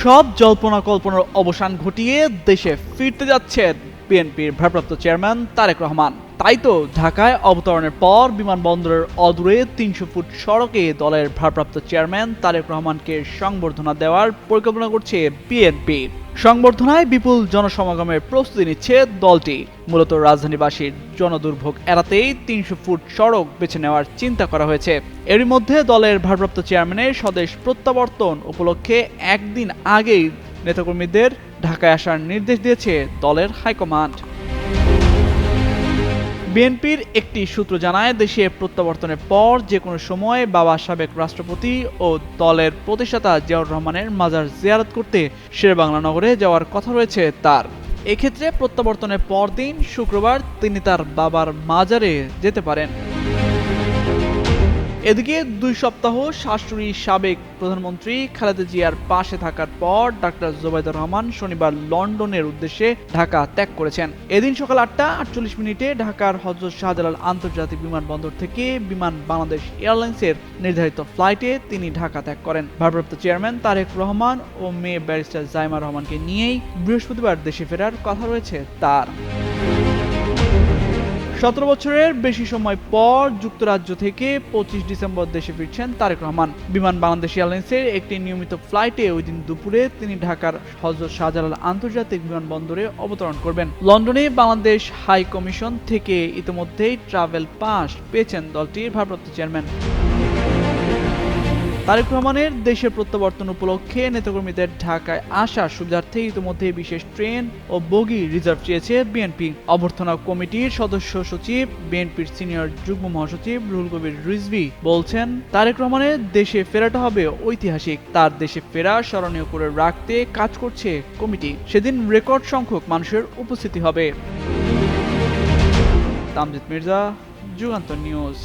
সব জল্পনা কল্পনার অবসান ঘটিয়ে দেশে ফিরতে যাচ্ছেন বিএনপির ভারপ্রাপ্ত চেয়ারম্যান তারেক রহমান। তাই তো ঢাকায় অবতরণের পর বিমানবন্দরের অদূরে ৩০০ ফুট সড়কে দলের ভারপ্রাপ্ত চেয়ারম্যান তারেক রহমানকে সংবর্ধনা দেওয়ার পরিকল্পনা করছে বিএনপি। সংবর্ধনায় বিপুল জনসমাগমের প্রস্তুতি নিচ্ছে দলটি। মূলত রাজধানীবাসীর জনদুর্ভোগ এড়াতেই ৩০০ ফুট সড়ক বেছে নেওয়ার চিন্তা করা হয়েছে। এরই মধ্যে দলের ভারপ্রাপ্ত চেয়ারম্যানের স্বদেশ প্রত্যাবর্তন উপলক্ষে একদিন আগেই নেতাকর্মীদের ঢাকায় আসার নির্দেশ দিয়েছে দলের হাইকমান্ড। বিএনপির একটি সূত্র জানায়, দেশে প্রত্যাবর্তনের পর যে কোনো সময় বাবা সাবেক রাষ্ট্রপতি ও দলের প্রতিষ্ঠাতা জিয়াউর রহমানের মাজার জিয়ারত করতে শেরেবাংলা নগরে যাওয়ার কথা রয়েছে তার। এক্ষেত্রে প্রত্যাবর্তনের পরদিন শুক্রবার তিনি তার বাবার মাজারে যেতে পারেন। এদিকে ২ সপ্তাহ শাশুড়ি সাবেক প্রধানমন্ত্রী খালেদা জিয়ার পাশে থাকার পর ডাক্তার জোবাইদুর রহমান শনিবার লন্ডনের উদ্দেশ্যে ঢাকা ত্যাগ করেছেন। এদিন সকাল ৮টা ৪৮ ঢাকার হযরত শাহজালাল আন্তর্জাতিক বিমানবন্দর থেকে বিমান বাংলাদেশ এয়ারলাইন্সের নির্ধারিত ফ্লাইটে তিনি ঢাকা ত্যাগ করেন। ভারপ্রাপ্ত চেয়ারম্যান তারেক রহমান ও মেয়ে ব্যারিস্টার জাইমা রহমানকে নিয়েই বৃহস্পতিবার দেশে ফেরার কথা রয়েছে তার। ১৭ বছরের বেশি সময় পর যুক্তরাজ্য থেকে ২৫ ডিসেম্বর দেশে ফিরছেন তারেক রহমান। বিমান বাংলাদেশ এয়ারলাইন্সের একটি নিয়মিত ফ্লাইটে ওই দিন দুপুরে তিনি ঢাকার হযরত শাহজালাল আন্তর্জাতিক বিমানবন্দরে অবতরণ করবেন। লন্ডনে বাংলাদেশ হাই কমিশন থেকে ইতিমধ্যেই ট্রাভেল পাস পেয়েছেন দলটির ভারপ্রাপ্ত চেয়ারম্যান। তারেক রহমানের দেশের প্রত্যাবর্তন উপলক্ষে নেতাকর্মীদের ঢাকায় আসার সুবিধার্থে ইতিমধ্যে বিশেষ ট্রেন ও বগি রিজার্ভ চেয়েছে বিএনপি। অভ্যর্থনা কমিটির সদস্য সচিব বিএনপির সিনিয়র যুগ্ম মহাসচিব রুহুল কবির রিজভী বলছেন, তারেক রহমানের দেশে ফেরাটা হবে ঐতিহাসিক। তার দেশে ফেরা স্মরণীয় করে রাখতে কাজ করছে কমিটি। সেদিন রেকর্ড সংখ্যক মানুষের উপস্থিতি হবে। তামজিদ মির্জা, যুগান্তর নিউজ।